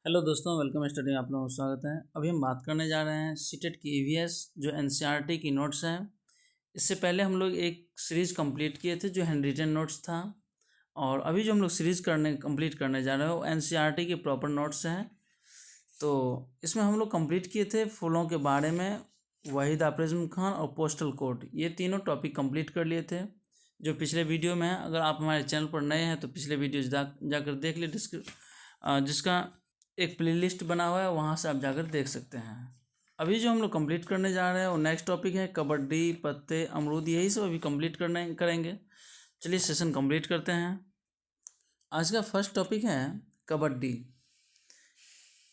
Hello दोस्तों, welcome study में आप लोगों का स्वागत है। अभी हम बात करने जा रहे हैं सीटेट की ईवीएस जो एनसीईआरटी की नोट्स हैं। इससे पहले हम लोग एक सीरीज़ कंप्लीट किए थे जो हैंड रिटन नोट्स था, और अभी जो हम लोग सीरीज़ कंप्लीट करने जा रहे हैं वो एनसीईआरटी के प्रॉपर नोट्स हैं। तो इसमें हम लोग कंप्लीट किए थे फूलों के बारे में, वहीद प्रिज्म खान और पोस्टल कोड, ये तीनों टॉपिक कंप्लीट कर लिए थे जो पिछले वीडियो में है। अगर आप हमारे चैनल पर नए हैं तो पिछले वीडियो जाकर देख ले, जिसका एक प्लेलिस्ट बना हुआ है, वहाँ से आप जाकर देख सकते हैं। अभी जो हम लोग कंप्लीट करने जा रहे हैं वो नेक्स्ट टॉपिक है कबड्डी, पत्ते, अमरूद, यही सब अभी कंप्लीट करेंगे। चलिए सेशन कंप्लीट करते हैं। आज का फर्स्ट टॉपिक है कबड्डी।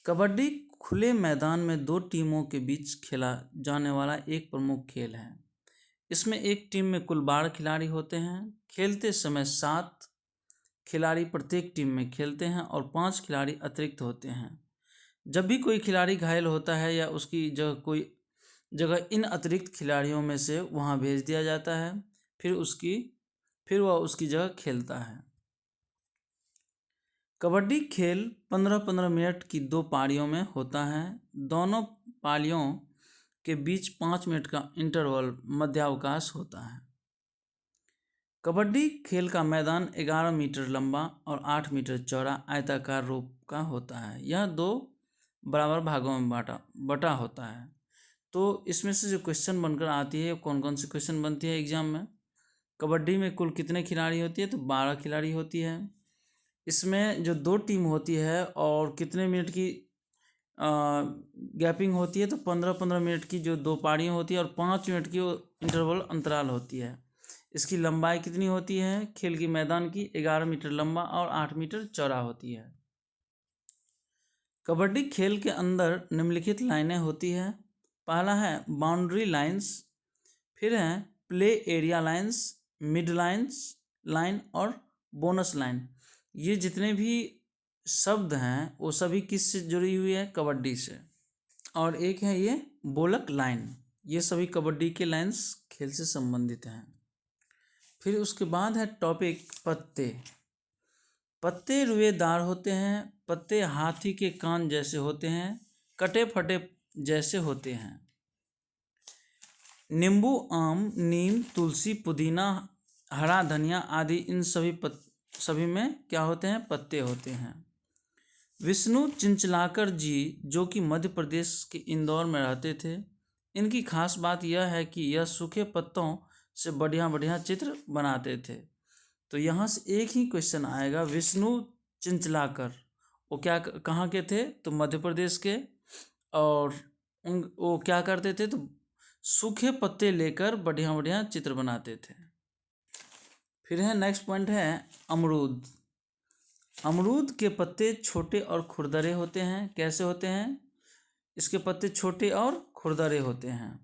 कबड्डी खुले मैदान में दो टीमों के बीच खेला जाने वाला एक प्रमुख खेल है। इसमें एक टीम में कुल 12 खिलाड़ी होते हैं। खेलते समय 7 खिलाड़ी प्रत्येक टीम में खेलते हैं और 5 खिलाड़ी अतिरिक्त होते हैं। जब भी कोई खिलाड़ी घायल होता है या उसकी जगह इन अतिरिक्त खिलाड़ियों में से वहां भेज दिया जाता है, फिर वह उसकी जगह खेलता है। कबड्डी खेल 15-15 मिनट की 2 पारियों में होता है। दोनों पारियों के बीच 5 मिनट का इंटरवल मध्यावकाश होता है। कबड्डी खेल का मैदान 11 मीटर लंबा और 8 मीटर चौड़ा आयताकार रूप का होता है। यह 2 बराबर भागों में बटा होता है। तो इसमें से जो क्वेश्चन बनकर आती है, कौन कौन सी क्वेश्चन बनती है एग्जाम में? कबड्डी में कुल कितने खिलाड़ी होती है? तो 12 खिलाड़ी होती है। इसमें जो 2 टीम होती है और कितने मिनट की गैपिंग होती है? तो 15-15 मिनट की जो 2 पारियाँ होती है और 5 मिनट की इंटरवल अंतराल होती है। इसकी लंबाई कितनी होती है खेल की मैदान की? 11 मीटर लंबा और 8 मीटर चौड़ा होती है। कबड्डी खेल के अंदर निम्नलिखित लाइनें होती है। पहला है बाउंड्री लाइंस, फिर है play area lines, mid line और बोनस लाइन। ये जितने भी शब्द हैं वो सभी किस से जुड़ी हुई है? कबड्डी से। और एक है ये बोलक लाइन, ये सभी कबड्डी के लाइंस खेल से संबंधित हैं। फिर उसके बाद है टॉपिक पत्ते। पत्ते रुएदार होते हैं। पत्ते हाथी के कान जैसे होते हैं, कटे फटे जैसे होते हैं। नींबू, आम, नीम, तुलसी, पुदीना, हरा धनिया आदि इन सभी में क्या होते हैं? पत्ते होते हैं। विष्णु चिंचलाकर जी जो कि मध्य प्रदेश के इंदौर में रहते थे, इनकी खास बात यह है कि यह सूखे पत्तों से बढ़िया बढ़िया चित्र बनाते थे। तो यहाँ से एक ही क्वेश्चन आएगा, विष्णु चिंचलाकर वो कहाँ के थे? तो मध्य प्रदेश के। और वो क्या करते थे? तो सूखे पत्ते लेकर बढ़िया बढ़िया चित्र बनाते थे। फिर है नेक्स्ट पॉइंट है अमरूद। अमरूद के पत्ते छोटे और खुरदरे होते हैं। कैसे होते हैं? इसके पत्ते छोटे और खुरदरे होते हैं।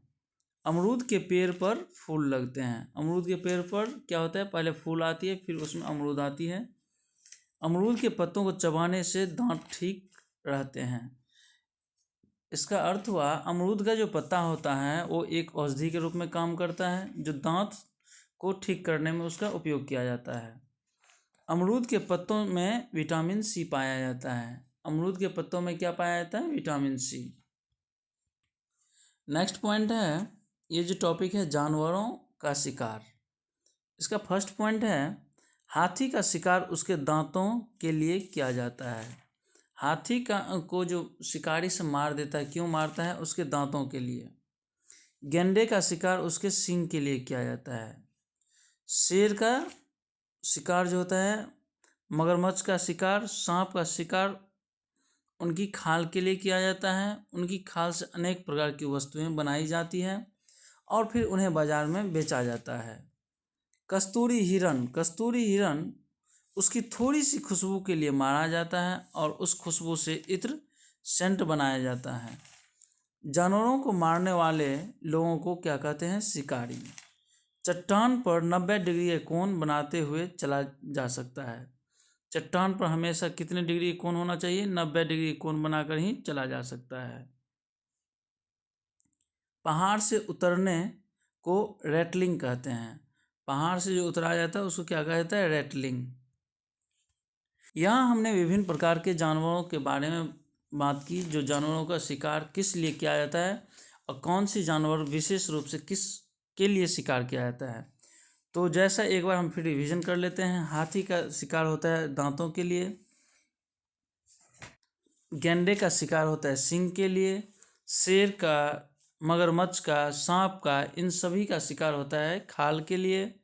अमरूद के पेड़ पर फूल लगते हैं। अमरूद के पेड़ पर क्या होता है? पहले फूल आती है, फिर उसमें अमरूद आती है। अमरूद के पत्तों को चबाने से दांत ठीक रहते हैं। इसका अर्थ हुआ अमरूद का जो पत्ता होता है वो एक औषधि के रूप में काम करता है, जो दांत को ठीक करने में उसका उपयोग किया जाता है। अमरूद के पत्तों में विटामिन सी पाया जाता है। अमरूद के पत्तों में क्या पाया जाता है? Vitamin C. नेक्स्ट पॉइंट है, ये जो टॉपिक है जानवरों का शिकार। इसका फर्स्ट पॉइंट है हाथी का शिकार उसके दांतों के लिए किया जाता है। हाथी को जो शिकारी से मार देता है, क्यों मारता है? उसके दांतों के लिए। गैंडे का शिकार उसके सींग के लिए किया जाता है। शेर का शिकार जो होता है, मगरमच्छ का शिकार, सांप का शिकार उनकी खाल के लिए किया जाता है। उनकी खाल से अनेक प्रकार की वस्तुएं बनाई जाती हैं और फिर उन्हें बाजार में बेचा जाता है। कस्तूरी हिरण उसकी थोड़ी सी खुशबू के लिए मारा जाता है और उस खुशबू से इत्र सेंट बनाया जाता है। जानवरों को मारने वाले लोगों को क्या कहते हैं? शिकारी। चट्टान पर 90 डिग्री कोण बनाते हुए चला जा सकता है। चट्टान पर हमेशा कितने डिग्री कोण होना चाहिए? 90 डिग्री कोण बनाकर ही चला जा सकता है। पहाड़ से उतरने को रैटलिंग कहते हैं। पहाड़ से जो उतरा जाता है उसको क्या कहता है? रैटलिंग। यहाँ हमने विभिन्न प्रकार के जानवरों के बारे में बात की, जो जानवरों का शिकार किस लिए किया जाता है और कौन सी जानवर विशेष रूप से किस के लिए शिकार किया जाता है। तो जैसा एक बार हम फिर रिवीजन कर लेते हैं। हाथी का शिकार होता है दांतों के लिए, गैंडे का शिकार होता है सींग के लिए, शेर का, मगरमच्छ का, सांप का, इन सभी का शिकार होता है खाल के लिए।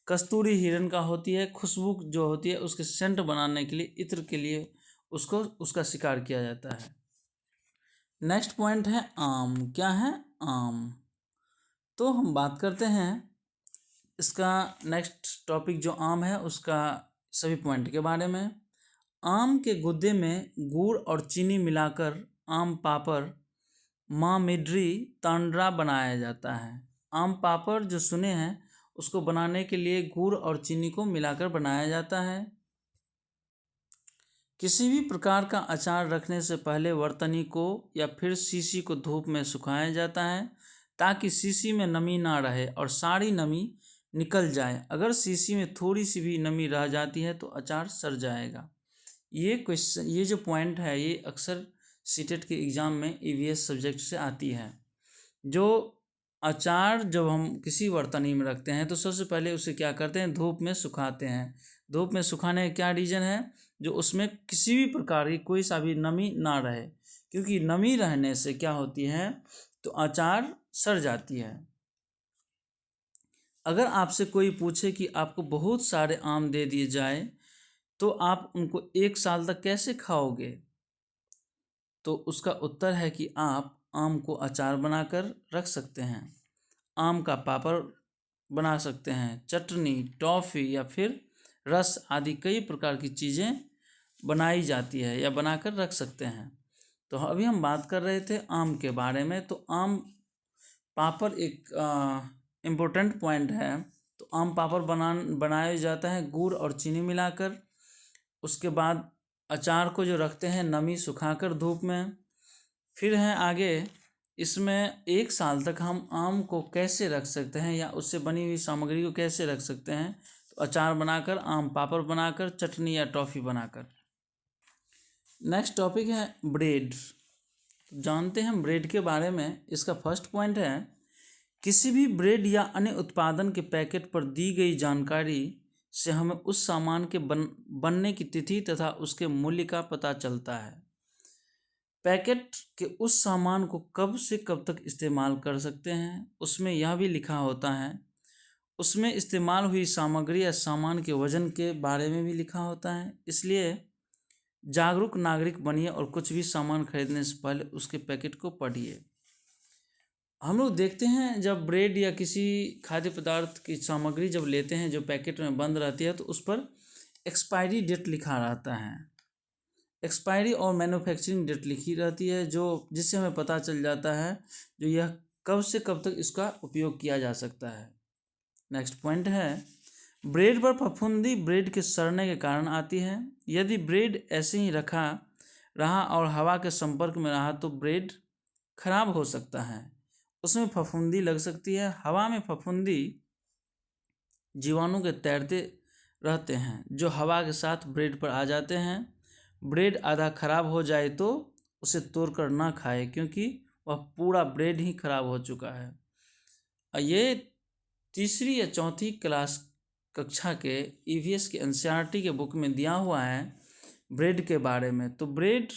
कस्तूरी हिरण का होती है खुशबू जो होती है उसके सेंट बनाने के लिए, इत्र के लिए उसको उसका शिकार किया जाता है। नेक्स्ट पॉइंट है आम। क्या है? आम। तो हम बात करते हैं इसका नेक्स्ट टॉपिक जो आम है उसका सभी पॉइंट के बारे में। आम के गुद्दे में गुड़ और चीनी मिलाकर आम पापड़, मामिड्री, तांड्रा बनाया जाता है। आम पापड़ जो सुने हैं उसको बनाने के लिए गुड़ और चीनी को मिलाकर बनाया जाता है। किसी भी प्रकार का अचार रखने से पहले वर्तनी को या फिर शीशी को धूप में सुखाया जाता है ताकि शीशी में नमी ना रहे और सारी नमी निकल जाए। अगर शीशी में थोड़ी सी भी नमी रह जाती है तो अचार सड़ जाएगा। ये क्वेश्चन, ये जो पॉइंट है ये अक्सर सीटेट के एग्ज़ाम में ईवीएस सब्जेक्ट से आती है। जो अचार जब हम किसी वर्तनी में रखते हैं तो सबसे पहले उसे क्या करते हैं? धूप में सुखाते हैं। धूप में सुखाने का क्या रीज़न है? जो उसमें किसी भी प्रकार की कोई सा भी नमी ना रहे, क्योंकि नमी रहने से क्या होती है तो अचार सड़ जाती है। अगर आपसे कोई पूछे कि आपको बहुत सारे आम दे दिए जाए तो आप उनको 1 साल तक कैसे खाओगे, तो उसका उत्तर है कि आप आम को अचार बनाकर रख सकते हैं, आम का पापड़ बना सकते हैं, चटनी, टॉफ़ी या फिर रस आदि कई प्रकार की चीज़ें बनाई जाती है या बनाकर रख सकते हैं। तो अभी हम बात कर रहे थे आम के बारे में। तो आम पापड़ एक इम्पोर्टेंट पॉइंट है। तो आम पापड़ बनाया जाता है गुड़ और चीनी मिलाकर। उसके बाद अचार को जो रखते हैं नमी सुखाकर धूप में। फिर है आगे, इसमें 1 साल तक हम आम को कैसे रख सकते हैं या उससे बनी हुई सामग्री को कैसे रख सकते हैं, तो अचार बनाकर, आम पापड़ बनाकर, चटनी या टॉफ़ी बनाकर। नेक्स्ट टॉपिक है ब्रेड। जानते हैं ब्रेड के बारे में। इसका फर्स्ट पॉइंट है, किसी भी ब्रेड या अन्य उत्पादन के पैकेट पर दी गई जानकारी से हमें उस सामान के बनने की तिथि तथा उसके मूल्य का पता चलता है। पैकेट के उस सामान को कब से कब तक इस्तेमाल कर सकते हैं उसमें यह भी लिखा होता है। उसमें इस्तेमाल हुई सामग्री या सामान के वजन के बारे में भी लिखा होता है। इसलिए जागरूक नागरिक बनिए और कुछ भी सामान खरीदने से पहले उसके पैकेट को पढ़िए। हम लोग देखते हैं जब ब्रेड या किसी खाद्य पदार्थ की सामग्री जब लेते हैं जो पैकेट में बंद रहती है तो उस पर एक्सपायरी डेट लिखा रहता है। एक्सपायरी और मैन्युफैक्चरिंग डेट लिखी रहती है जो जिससे हमें पता चल जाता है जो यह कब से कब तक इसका उपयोग किया जा सकता है। नेक्स्ट पॉइंट है, ब्रेड पर फफूंदी ब्रेड के सड़ने के कारण आती है। यदि ब्रेड ऐसे ही रहा और हवा के संपर्क में रहा तो ब्रेड खराब हो सकता है, उसमें फफूंदी लग सकती है। हवा में फफूंदी जीवाणु के तैरते रहते हैं जो हवा के साथ ब्रेड पर आ जाते हैं। ब्रेड आधा खराब हो जाए तो उसे तोड़कर ना खाए क्योंकि वह पूरा ब्रेड ही खराब हो चुका है। ये तीसरी या चौथी क्लास कक्षा के ईवीएस के एनसीईआरटी के बुक में दिया हुआ है ब्रेड के बारे में। तो ब्रेड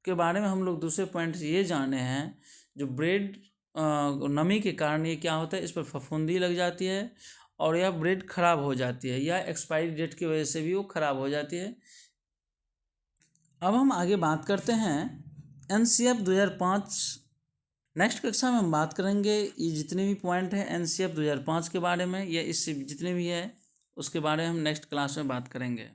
के बारे में हम लोग दूसरे पॉइंट से ये जाने हैं, जो ब्रेड नमी के कारण ये क्या होता है, इस पर फफूंदी लग जाती है और यह ब्रेड खराब हो जाती है या एक्सपायरी डेट की वजह से भी वो खराब हो जाती है। अब हम आगे बात करते हैं एनसीएफ 2005। नेक्स्ट कक्षा में हम बात करेंगे ये जितने भी पॉइंट हैं एनसीएफ 2005 के बारे में या इससे जितने भी है उसके बारे में हम नेक्स्ट क्लास में बात करेंगे।